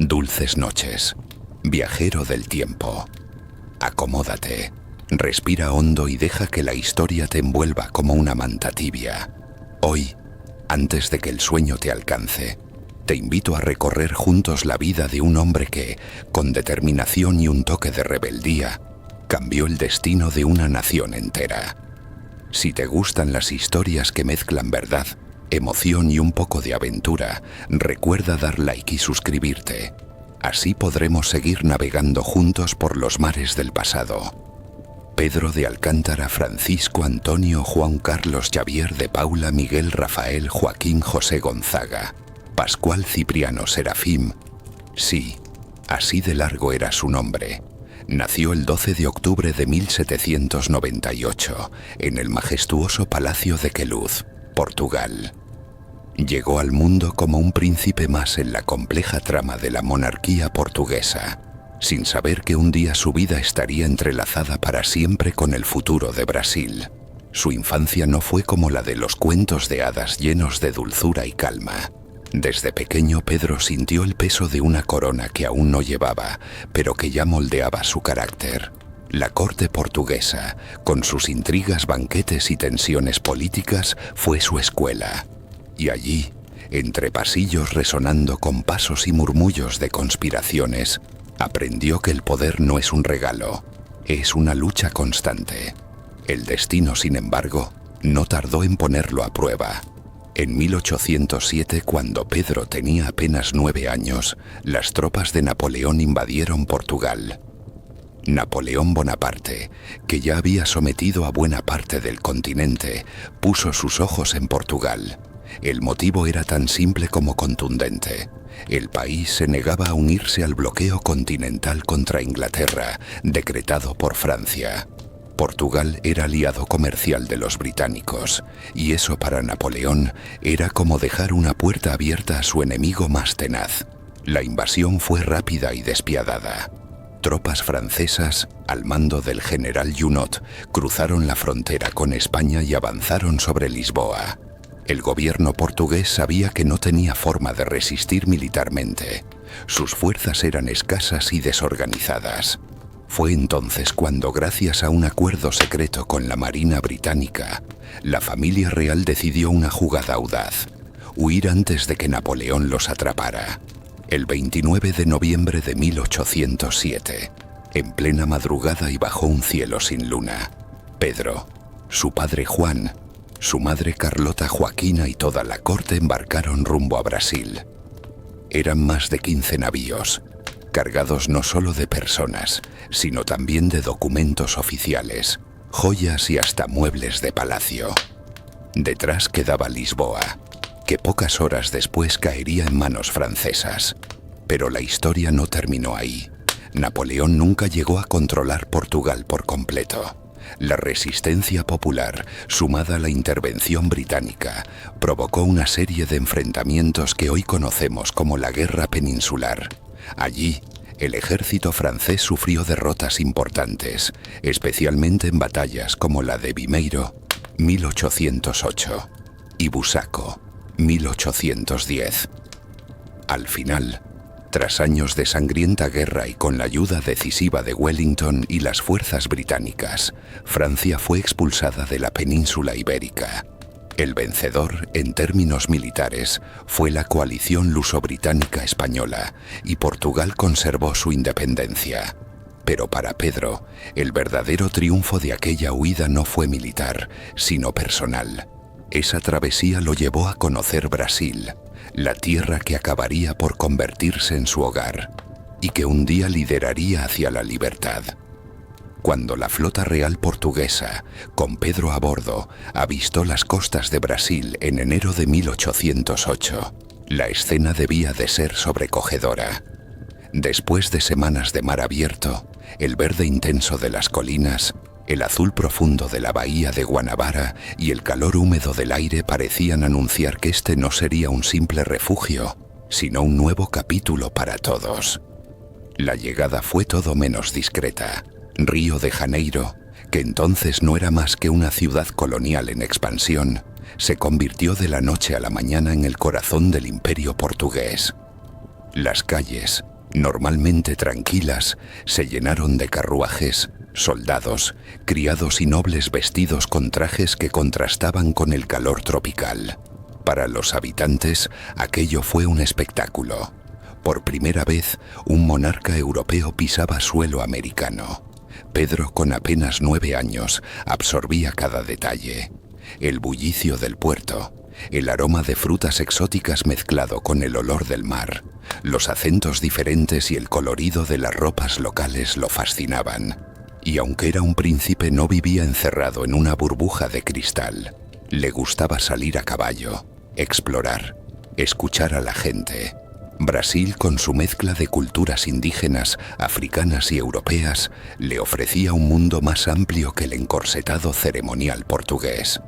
Dulces noches, viajero del tiempo. Acomódate, respira hondo y deja que la historia te envuelva como una manta tibia. Hoy, antes de que el sueño te alcance, te invito a recorrer juntos la vida de un hombre que, con determinación y un toque de rebeldía, cambió el destino de una nación entera. Si te gustan las historias que mezclan verdad, emoción y un poco de aventura, recuerda dar like y suscribirte. Así podremos seguir navegando juntos por los mares del pasado. Pedro de Alcántara, Francisco Antonio, Juan Carlos, Xavier de Paula, Miguel, Rafael, Joaquín, José Gonzaga, Pascual, Cipriano, Serafín. Sí, así de largo era su nombre. Nació el 12 de octubre de 1798 en el majestuoso Palacio de Queluz, Portugal. Llegó al mundo como un príncipe más en la compleja trama de la monarquía portuguesa, sin saber que un día su vida estaría entrelazada para siempre con el futuro de Brasil. Su infancia no fue como la de los cuentos de hadas llenos de dulzura y calma. Desde pequeño Pedro sintió el peso de una corona que aún no llevaba, pero que ya moldeaba su carácter. La corte portuguesa, con sus intrigas, banquetes y tensiones políticas, fue su escuela. Y allí, entre pasillos resonando con pasos y murmullos de conspiraciones, aprendió que el poder no es un regalo, es una lucha constante. El destino, sin embargo, no tardó en ponerlo a prueba. En 1807, cuando Pedro tenía apenas 9 años, las tropas de Napoleón invadieron Portugal. Napoleón Bonaparte, que ya había sometido a buena parte del continente, puso sus ojos en Portugal. El motivo era tan simple como contundente. El país se negaba a unirse al bloqueo continental contra Inglaterra, decretado por Francia. Portugal era aliado comercial de los británicos, y eso para Napoleón era como dejar una puerta abierta a su enemigo más tenaz. La invasión fue rápida y despiadada. Tropas francesas, al mando del general Junot, cruzaron la frontera con España y avanzaron sobre Lisboa. El gobierno portugués sabía que no tenía forma de resistir militarmente. Sus fuerzas eran escasas y desorganizadas. Fue entonces cuando, gracias a un acuerdo secreto con la Marina británica, la familia real decidió una jugada audaz: huir antes de que Napoleón los atrapara. El 29 de noviembre de 1807, en plena madrugada y bajo un cielo sin luna, Pedro, su padre Juan, su madre Carlota, Joaquina y toda la corte embarcaron rumbo a Brasil. Eran más de 15 navíos, cargados no solo de personas, sino también de documentos oficiales, joyas y hasta muebles de palacio. Detrás quedaba Lisboa, que pocas horas después caería en manos francesas. Pero la historia no terminó ahí. Napoleón nunca llegó a controlar Portugal por completo. La resistencia popular, sumada a la intervención británica, provocó una serie de enfrentamientos que hoy conocemos como la Guerra Peninsular. Allí, el ejército francés sufrió derrotas importantes, especialmente en batallas como la de Vimeiro, 1808, y Busaco, 1810. Al final, tras años de sangrienta guerra y con la ayuda decisiva de Wellington y las fuerzas británicas, Francia fue expulsada de la península ibérica. El vencedor, en términos militares, fue la coalición luso-británica-española, y Portugal conservó su independencia. Pero para Pedro, el verdadero triunfo de aquella huida no fue militar, sino personal. Esa travesía lo llevó a conocer Brasil, la tierra que acabaría por convertirse en su hogar, y que un día lideraría hacia la libertad. Cuando la flota real portuguesa, con Pedro a bordo, avistó las costas de Brasil en enero de 1808, la escena debía de ser sobrecogedora. Después de semanas de mar abierto, el verde intenso de las colinas, el azul profundo de la bahía de Guanabara y el calor húmedo del aire parecían anunciar que este no sería un simple refugio, sino un nuevo capítulo para todos. La llegada fue todo menos discreta. Río de Janeiro, que entonces no era más que una ciudad colonial en expansión, se convirtió de la noche a la mañana en el corazón del imperio portugués. Las calles, normalmente tranquilas, se llenaron de carruajes, soldados, criados y nobles vestidos con trajes que contrastaban con el calor tropical. Para los habitantes, aquello fue un espectáculo. Por primera vez, un monarca europeo pisaba suelo americano. Pedro, con apenas 9 años, absorbía cada detalle. El bullicio del puerto, el aroma de frutas exóticas mezclado con el olor del mar, los acentos diferentes y el colorido de las ropas locales lo fascinaban. Y aunque era un príncipe, no vivía encerrado en una burbuja de cristal. Le gustaba salir a caballo, explorar, escuchar a la gente. Brasil, con su mezcla de culturas indígenas, africanas y europeas, le ofrecía un mundo más amplio que el encorsetado ceremonial portugués.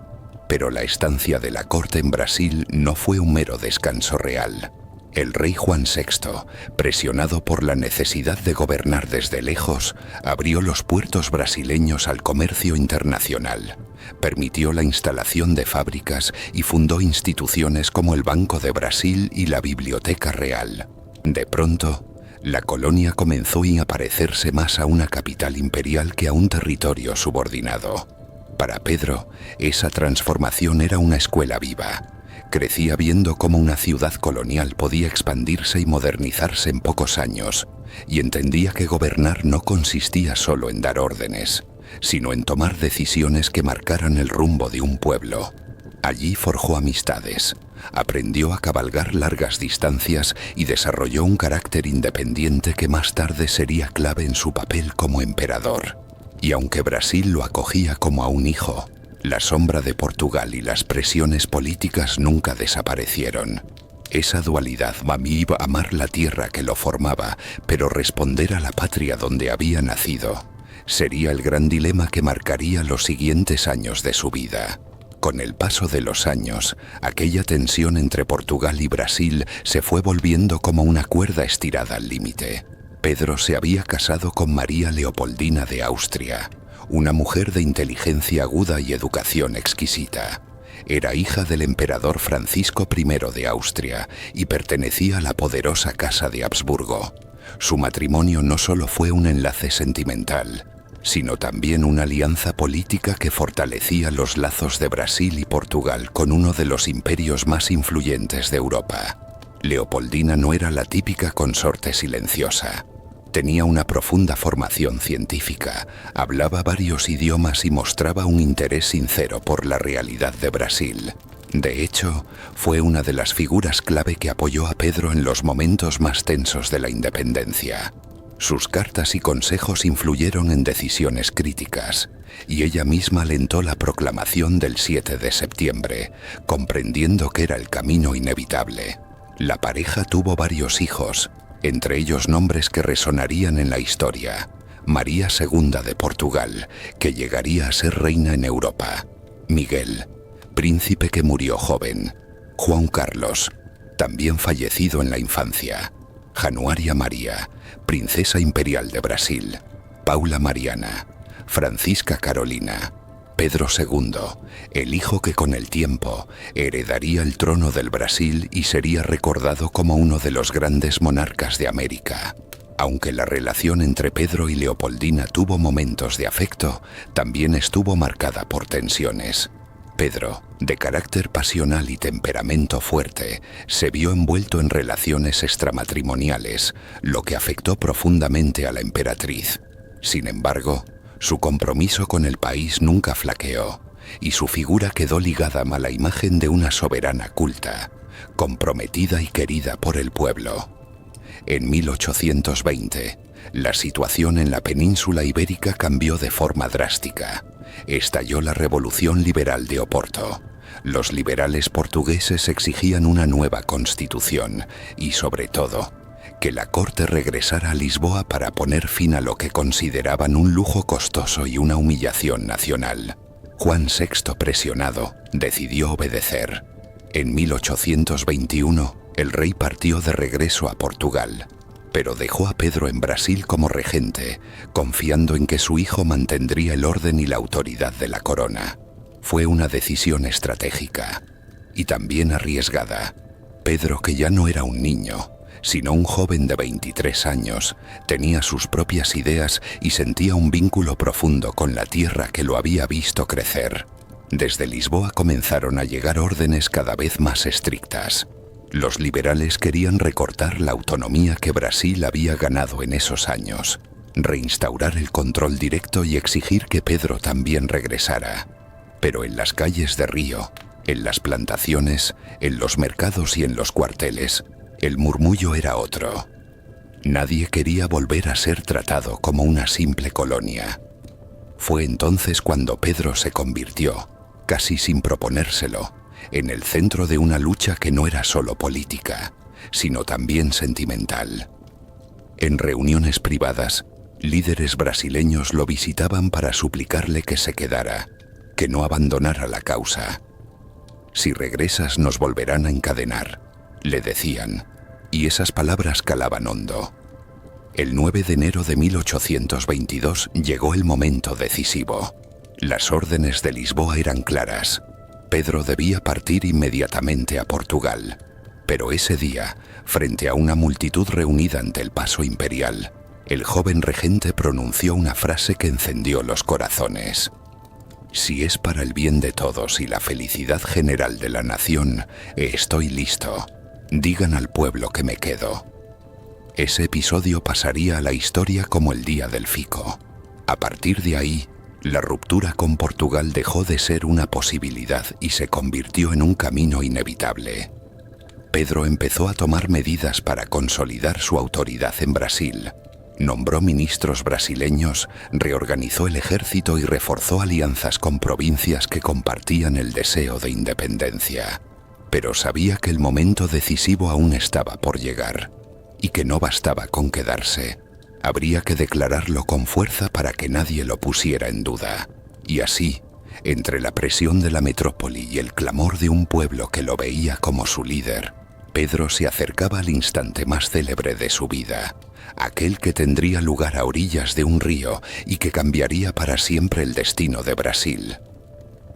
Pero la estancia de la corte en Brasil no fue un mero descanso real. El rey Juan VI, presionado por la necesidad de gobernar desde lejos, abrió los puertos brasileños al comercio internacional, permitió la instalación de fábricas y fundó instituciones como el Banco de Brasil y la Biblioteca Real. De pronto, la colonia comenzó a parecerse más a una capital imperial que a un territorio subordinado. Para Pedro, esa transformación era una escuela viva. Crecía viendo cómo una ciudad colonial podía expandirse y modernizarse en pocos años, y entendía que gobernar no consistía solo en dar órdenes, sino en tomar decisiones que marcaran el rumbo de un pueblo. Allí forjó amistades, aprendió a cabalgar largas distancias y desarrolló un carácter independiente que más tarde sería clave en su papel como emperador. Y aunque Brasil lo acogía como a un hijo, la sombra de Portugal y las presiones políticas nunca desaparecieron. Esa dualidad, amar la tierra que lo formaba, pero responder a la patria donde había nacido, sería el gran dilema que marcaría los siguientes años de su vida. Con el paso de los años, aquella tensión entre Portugal y Brasil se fue volviendo como una cuerda estirada al límite. Pedro se había casado con María Leopoldina de Austria, una mujer de inteligencia aguda y educación exquisita. Era hija del emperador Francisco I de Austria y pertenecía a la poderosa Casa de Habsburgo. Su matrimonio no solo fue un enlace sentimental, sino también una alianza política que fortalecía los lazos de Brasil y Portugal con uno de los imperios más influyentes de Europa. Leopoldina no era la típica consorte silenciosa. Tenía una profunda formación científica, hablaba varios idiomas y mostraba un interés sincero por la realidad de Brasil. De hecho, fue una de las figuras clave que apoyó a Pedro en los momentos más tensos de la independencia. Sus cartas y consejos influyeron en decisiones críticas, y ella misma alentó la proclamación del 7 de septiembre, comprendiendo que era el camino inevitable. La pareja tuvo varios hijos, entre ellos nombres que resonarían en la historia: María II de Portugal, que llegaría a ser reina en Europa; Miguel, príncipe que murió joven; Juan Carlos, también fallecido en la infancia; Januaria María, princesa imperial de Brasil; Paula Mariana; Francisca Carolina; Pedro II, el hijo que con el tiempo heredaría el trono del Brasil y sería recordado como uno de los grandes monarcas de América. Aunque la relación entre Pedro y Leopoldina tuvo momentos de afecto, también estuvo marcada por tensiones. Pedro, de carácter pasional y temperamento fuerte, se vio envuelto en relaciones extramatrimoniales, lo que afectó profundamente a la emperatriz. Sin embargo, su compromiso con el país nunca flaqueó, y su figura quedó ligada a la imagen de una soberana culta, comprometida y querida por el pueblo. En 1820, la situación en la península ibérica cambió de forma drástica. Estalló la Revolución Liberal de Oporto. Los liberales portugueses exigían una nueva constitución y, sobre todo, que la corte regresara a Lisboa para poner fin a lo que consideraban un lujo costoso y una humillación nacional. Juan VI, presionado, decidió obedecer. En 1821, el rey partió de regreso a Portugal, pero dejó a Pedro en Brasil como regente, confiando en que su hijo mantendría el orden y la autoridad de la corona. Fue una decisión estratégica y también arriesgada. Pedro, que ya no era un niño, sino un joven de 23 años. Tenía sus propias ideas y sentía un vínculo profundo con la tierra que lo había visto crecer. Desde Lisboa comenzaron a llegar órdenes cada vez más estrictas. Los liberales querían recortar la autonomía que Brasil había ganado en esos años, reinstaurar el control directo y exigir que Pedro también regresara. Pero en las calles de Río, en las plantaciones, en los mercados y en los cuarteles, el murmullo era otro. Nadie quería volver a ser tratado como una simple colonia. Fue entonces cuando Pedro se convirtió, casi sin proponérselo, en el centro de una lucha que no era solo política, sino también sentimental. En reuniones privadas, líderes brasileños lo visitaban para suplicarle que se quedara, que no abandonara la causa. «Si regresas nos volverán a encadenar», le decían, y esas palabras calaban hondo. El 9 de enero de 1822 llegó el momento decisivo. Las órdenes de Lisboa eran claras. Pedro debía partir inmediatamente a Portugal. Pero ese día, frente a una multitud reunida ante el paso imperial, el joven regente pronunció una frase que encendió los corazones. «Si es para el bien de todos y la felicidad general de la nación, estoy listo. Digan al pueblo que me quedo». Ese episodio pasaría a la historia como el día del fico. A partir de ahí, la ruptura con Portugal dejó de ser una posibilidad y se convirtió en un camino inevitable. Pedro empezó a tomar medidas para consolidar su autoridad en Brasil. Nombró ministros brasileños, reorganizó el ejército y reforzó alianzas con provincias que compartían el deseo de independencia. Pero sabía que el momento decisivo aún estaba por llegar, y que no bastaba con quedarse. Habría que declararlo con fuerza para que nadie lo pusiera en duda. Y así, entre la presión de la metrópoli y el clamor de un pueblo que lo veía como su líder, Pedro se acercaba al instante más célebre de su vida, aquel que tendría lugar a orillas de un río y que cambiaría para siempre el destino de Brasil.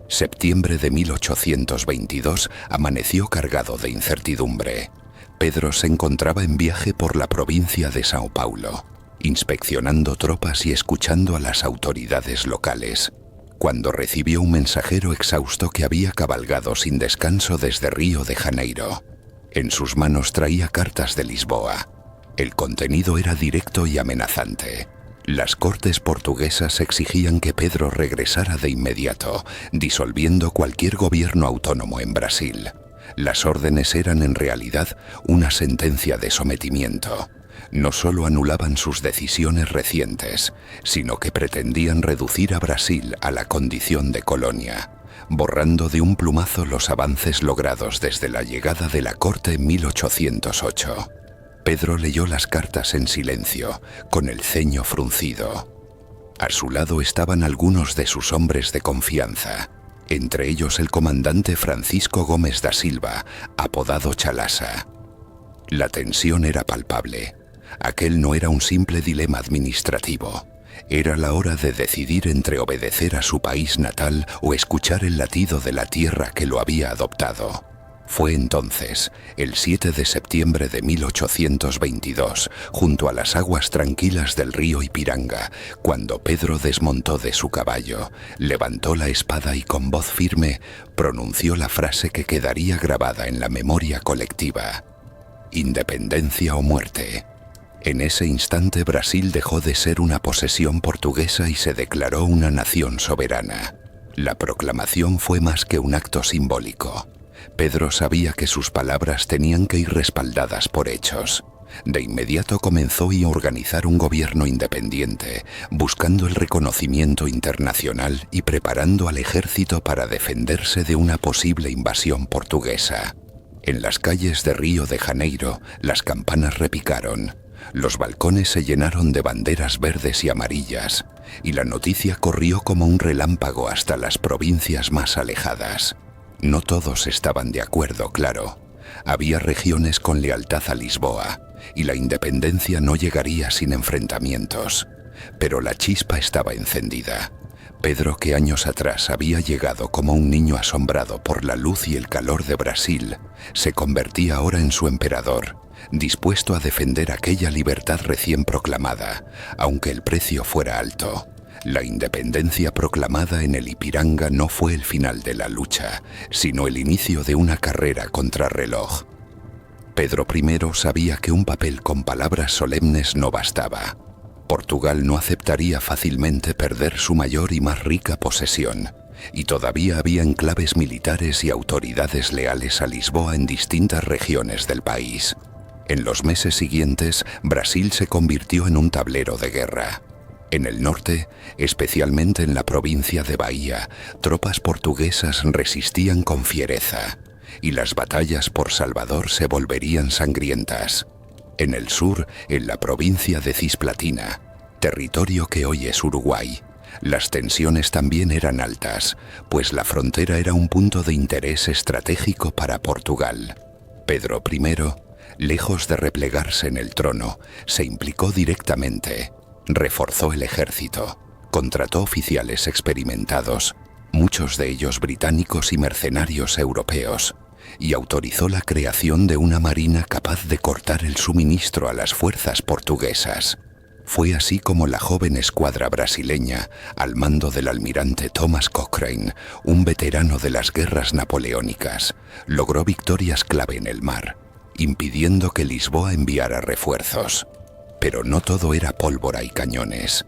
Septiembre de 1822 amaneció cargado de incertidumbre. Pedro se encontraba en viaje por la provincia de São Paulo, inspeccionando tropas y escuchando a las autoridades locales, cuando recibió un mensajero exhausto que había cabalgado sin descanso desde Río de Janeiro. En sus manos traía cartas de Lisboa. El contenido era directo y amenazante. Las cortes portuguesas exigían que Pedro regresara de inmediato, disolviendo cualquier gobierno autónomo en Brasil. Las órdenes eran en realidad una sentencia de sometimiento. No solo anulaban sus decisiones recientes, sino que pretendían reducir a Brasil a la condición de colonia, borrando de un plumazo los avances logrados desde la llegada de la corte en 1808. Pedro leyó las cartas en silencio, con el ceño fruncido. A su lado estaban algunos de sus hombres de confianza, entre ellos el comandante Francisco Gomes da Silva, apodado Chalasa. La tensión era palpable. Aquel no era un simple dilema administrativo. Era la hora de decidir entre obedecer a su país natal o escuchar el latido de la tierra que lo había adoptado. Fue entonces, el 7 de septiembre de 1822, junto a las aguas tranquilas del río Ipiranga, cuando Pedro desmontó de su caballo, levantó la espada y con voz firme pronunció la frase que quedaría grabada en la memoria colectiva: «Independencia o muerte». En ese instante Brasil dejó de ser una posesión portuguesa y se declaró una nación soberana. La proclamación fue más que un acto simbólico. Pedro sabía que sus palabras tenían que ir respaldadas por hechos. De inmediato comenzó a organizar un gobierno independiente, buscando el reconocimiento internacional y preparando al ejército para defenderse de una posible invasión portuguesa. En las calles de Río de Janeiro, las campanas repicaron. Los balcones se llenaron de banderas verdes y amarillas, y la noticia corrió como un relámpago hasta las provincias más alejadas. No todos estaban de acuerdo, claro. Había regiones con lealtad a Lisboa, y la independencia no llegaría sin enfrentamientos. Pero la chispa estaba encendida. Pedro, que años atrás había llegado como un niño asombrado por la luz y el calor de Brasil, se convertía ahora en su emperador, dispuesto a defender aquella libertad recién proclamada, aunque el precio fuera alto. La independencia proclamada en el Ipiranga no fue el final de la lucha, sino el inicio de una carrera contrarreloj. Pedro I sabía que un papel con palabras solemnes no bastaba. Portugal no aceptaría fácilmente perder su mayor y más rica posesión, y todavía había enclaves militares y autoridades leales a Lisboa en distintas regiones del país. En los meses siguientes, Brasil se convirtió en un tablero de guerra. En el norte, especialmente en la provincia de Bahía, tropas portuguesas resistían con fiereza, y las batallas por Salvador se volverían sangrientas. En el sur, en la provincia de Cisplatina, territorio que hoy es Uruguay, las tensiones también eran altas, pues la frontera era un punto de interés estratégico para Portugal. Pedro I, lejos de replegarse en el trono, se implicó directamente. Reforzó el ejército, contrató oficiales experimentados, muchos de ellos británicos y mercenarios europeos, y autorizó la creación de una marina capaz de cortar el suministro a las fuerzas portuguesas. Fue así como la joven escuadra brasileña, al mando del almirante Thomas Cochrane, un veterano de las guerras napoleónicas, logró victorias clave en el mar, impidiendo que Lisboa enviara refuerzos. Pero no todo era pólvora y cañones.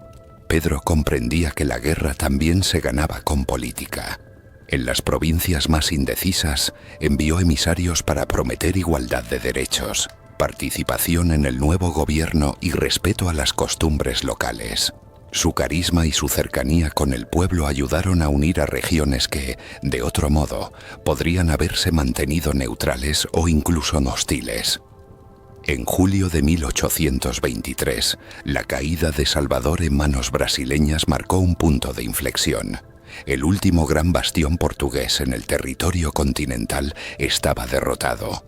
Pedro comprendía que la guerra también se ganaba con política. En las provincias más indecisas, envió emisarios para prometer igualdad de derechos, participación en el nuevo gobierno y respeto a las costumbres locales. Su carisma y su cercanía con el pueblo ayudaron a unir a regiones que, de otro modo, podrían haberse mantenido neutrales o incluso hostiles. En julio de 1823, la caída de Salvador en manos brasileñas marcó un punto de inflexión. El último gran bastión portugués en el territorio continental estaba derrotado.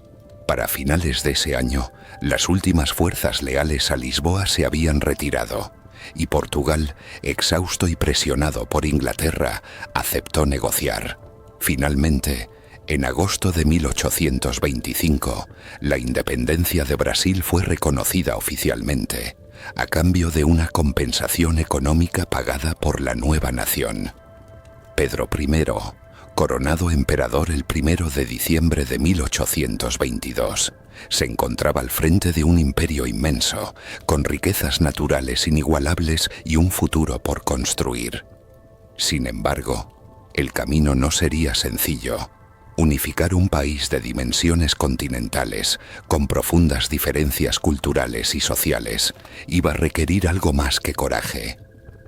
Para finales de ese año, las últimas fuerzas leales a Lisboa se habían retirado, y Portugal, exhausto y presionado por Inglaterra, aceptó negociar. Finalmente, en agosto de 1825, la independencia de Brasil fue reconocida oficialmente, a cambio de una compensación económica pagada por la nueva nación. Pedro I, coronado emperador el 1 de diciembre de 1822, se encontraba al frente de un imperio inmenso, con riquezas naturales inigualables y un futuro por construir. Sin embargo, el camino no sería sencillo. Unificar un país de dimensiones continentales, con profundas diferencias culturales y sociales, iba a requerir algo más que coraje.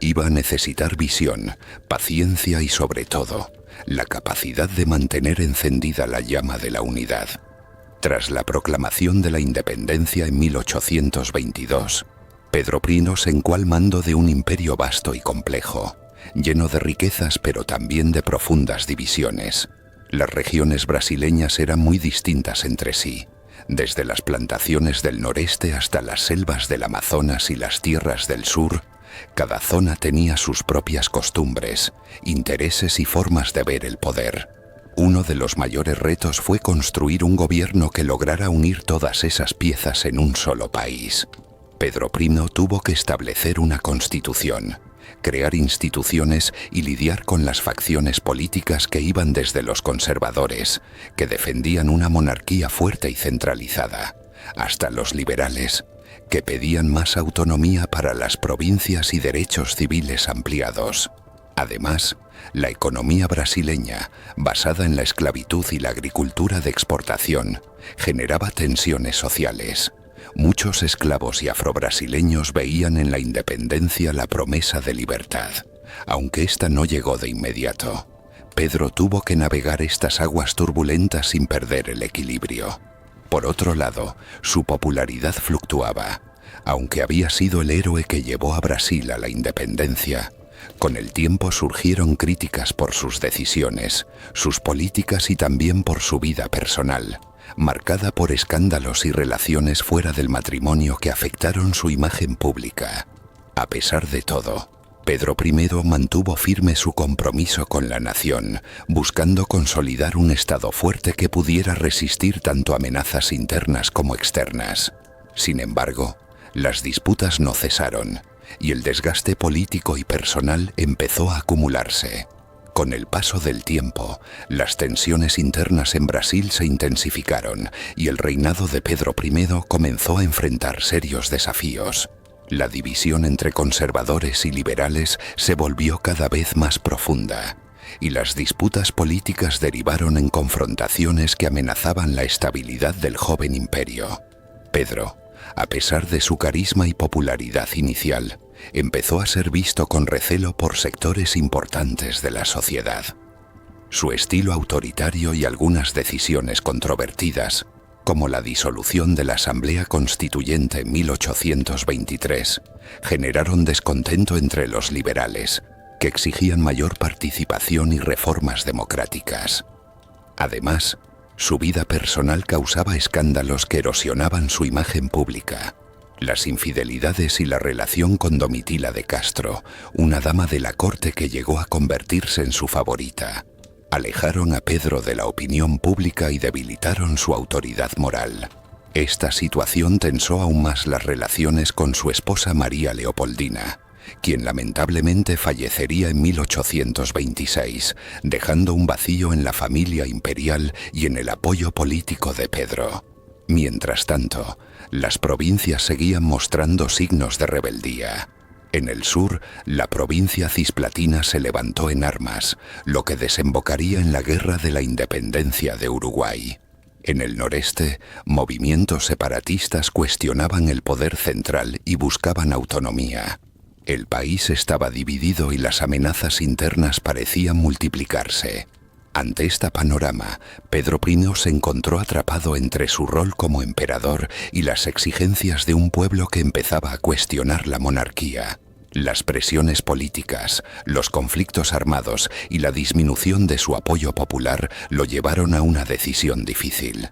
Iba a necesitar visión, paciencia y, sobre todo, la capacidad de mantener encendida la llama de la unidad. Tras la proclamación de la independencia en 1822, Pedro I se encuó al mando de un imperio vasto y complejo, lleno de riquezas pero también de profundas divisiones. Las regiones brasileñas eran muy distintas entre sí, desde las plantaciones del noreste hasta las selvas del Amazonas y las tierras del sur. Cada zona tenía sus propias costumbres, intereses y formas de ver el poder. Uno de los mayores retos fue construir un gobierno que lograra unir todas esas piezas en un solo país. Pedro I tuvo que establecer una constitución, crear instituciones y lidiar con las facciones políticas que iban desde los conservadores, que defendían una monarquía fuerte y centralizada, hasta los liberales, que pedían más autonomía para las provincias y derechos civiles ampliados. Además, la economía brasileña, basada en la esclavitud y la agricultura de exportación, generaba tensiones sociales. Muchos esclavos y afrobrasileños veían en la independencia la promesa de libertad, aunque esta no llegó de inmediato. Pedro tuvo que navegar estas aguas turbulentas sin perder el equilibrio. Por otro lado, su popularidad fluctuaba. Aunque había sido el héroe que llevó a Brasil a la independencia, con el tiempo surgieron críticas por sus decisiones, sus políticas y también por su vida personal, marcada por escándalos y relaciones fuera del matrimonio que afectaron su imagen pública. A pesar de todo, Pedro I mantuvo firme su compromiso con la nación, buscando consolidar un Estado fuerte que pudiera resistir tanto amenazas internas como externas. Sin embargo, las disputas no cesaron, y el desgaste político y personal empezó a acumularse. Con el paso del tiempo, las tensiones internas en Brasil se intensificaron y el reinado de Pedro I comenzó a enfrentar serios desafíos. La división entre conservadores y liberales se volvió cada vez más profunda, y las disputas políticas derivaron en confrontaciones que amenazaban la estabilidad del joven imperio. Pedro, a pesar de su carisma y popularidad inicial, empezó a ser visto con recelo por sectores importantes de la sociedad. Su estilo autoritario y algunas decisiones controvertidas, como la disolución de la Asamblea Constituyente en 1823, generaron descontento entre los liberales, que exigían mayor participación y reformas democráticas. Además, su vida personal causaba escándalos que erosionaban su imagen pública. Las infidelidades y la relación con Domitila de Castro, una dama de la corte que llegó a convertirse en su favorita, alejaron a Pedro de la opinión pública y debilitaron su autoridad moral. Esta situación tensó aún más las relaciones con su esposa María Leopoldina, quien lamentablemente fallecería en 1826, dejando un vacío en la familia imperial y en el apoyo político de Pedro. Mientras tanto, las provincias seguían mostrando signos de rebeldía. En el sur, la provincia cisplatina se levantó en armas, lo que desembocaría en la Guerra de la Independencia de Uruguay. En el noreste, movimientos separatistas cuestionaban el poder central y buscaban autonomía. El país estaba dividido y las amenazas internas parecían multiplicarse. Ante este panorama, Pedro I se encontró atrapado entre su rol como emperador y las exigencias de un pueblo que empezaba a cuestionar la monarquía. Las presiones políticas, los conflictos armados y la disminución de su apoyo popular lo llevaron a una decisión difícil.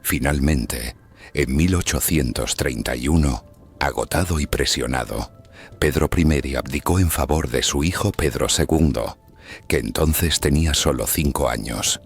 Finalmente, en 1831, agotado y presionado, Pedro I abdicó en favor de su hijo Pedro II, que entonces tenía solo 5 años.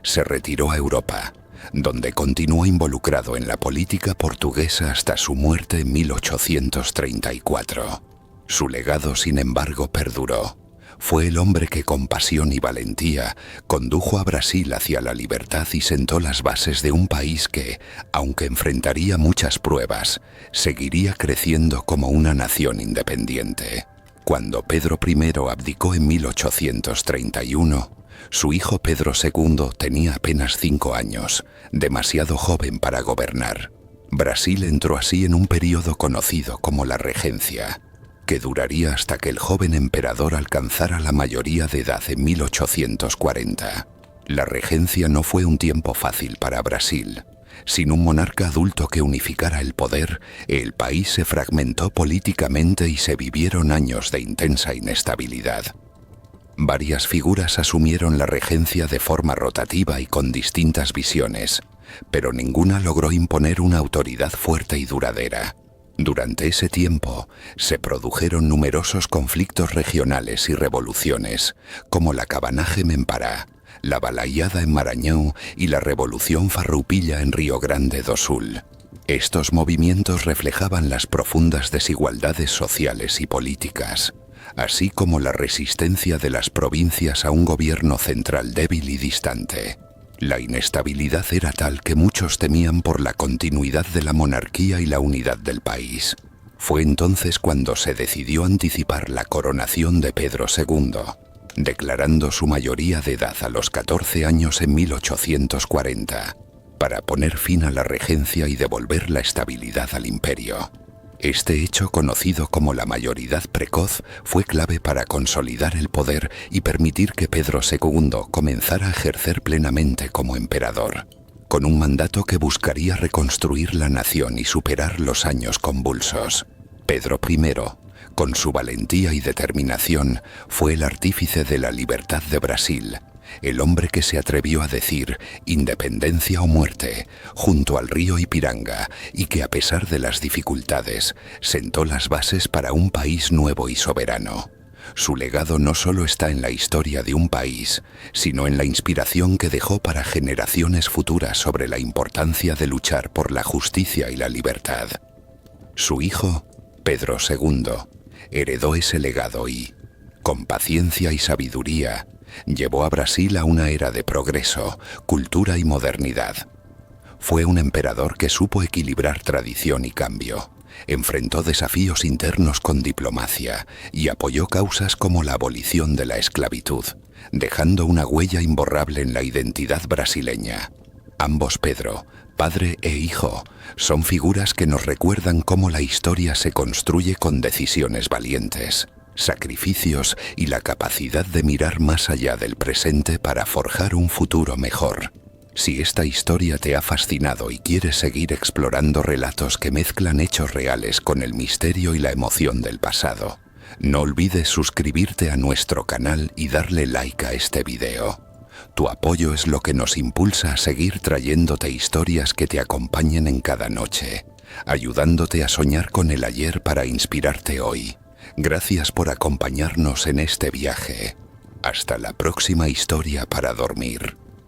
Se retiró a Europa, donde continuó involucrado en la política portuguesa hasta su muerte en 1834. Su legado, sin embargo, perduró. Fue el hombre que con pasión y valentía condujo a Brasil hacia la libertad y sentó las bases de un país que, aunque enfrentaría muchas pruebas, seguiría creciendo como una nación independiente. Cuando Pedro I abdicó en 1831, su hijo Pedro II tenía apenas 5 años, demasiado joven para gobernar. Brasil entró así en un período conocido como la Regencia, que duraría hasta que el joven emperador alcanzara la mayoría de edad en 1840. La Regencia no fue un tiempo fácil para Brasil. Sin un monarca adulto que unificara el poder, el país se fragmentó políticamente y se vivieron años de intensa inestabilidad. Varias figuras asumieron la regencia de forma rotativa y con distintas visiones, pero ninguna logró imponer una autoridad fuerte y duradera. Durante ese tiempo, se produjeron numerosos conflictos regionales y revoluciones, como la Cabanagem en Pará, la Balaiada en Maranhão y la Revolución Farroupilha en Río Grande do Sul. Estos movimientos reflejaban las profundas desigualdades sociales y políticas, así como la resistencia de las provincias a un gobierno central débil y distante. La inestabilidad era tal que muchos temían por la continuidad de la monarquía y la unidad del país. Fue entonces cuando se decidió anticipar la coronación de Pedro II, declarando su mayoría de edad a los 14 años en 1840, para poner fin a la regencia y devolver la estabilidad al imperio. Este hecho, conocido como la mayoridad precoz, fue clave para consolidar el poder y permitir que Pedro II comenzara a ejercer plenamente como emperador, con un mandato que buscaría reconstruir la nación y superar los años convulsos. Pedro I, con su valentía y determinación, fue el artífice de la libertad de Brasil, el hombre que se atrevió a decir independencia o muerte junto al río Ipiranga y que a pesar de las dificultades sentó las bases para un país nuevo y soberano. Su legado no solo está en la historia de un país, sino en la inspiración que dejó para generaciones futuras sobre la importancia de luchar por la justicia y la libertad. Su hijo, Pedro II, heredó ese legado y, con paciencia y sabiduría, llevó a Brasil a una era de progreso, cultura y modernidad. Fue un emperador que supo equilibrar tradición y cambio. Enfrentó desafíos internos con diplomacia y apoyó causas como la abolición de la esclavitud, dejando una huella imborrable en la identidad brasileña. Ambos Pedro, padre e hijo, son figuras que nos recuerdan cómo la historia se construye con decisiones valientes, sacrificios y la capacidad de mirar más allá del presente para forjar un futuro mejor. Si esta historia te ha fascinado y quieres seguir explorando relatos que mezclan hechos reales con el misterio y la emoción del pasado, no olvides suscribirte a nuestro canal y darle like a este video. Tu apoyo es lo que nos impulsa a seguir trayéndote historias que te acompañen en cada noche, ayudándote a soñar con el ayer para inspirarte hoy. Gracias por acompañarnos en este viaje. Hasta la próxima historia para dormir.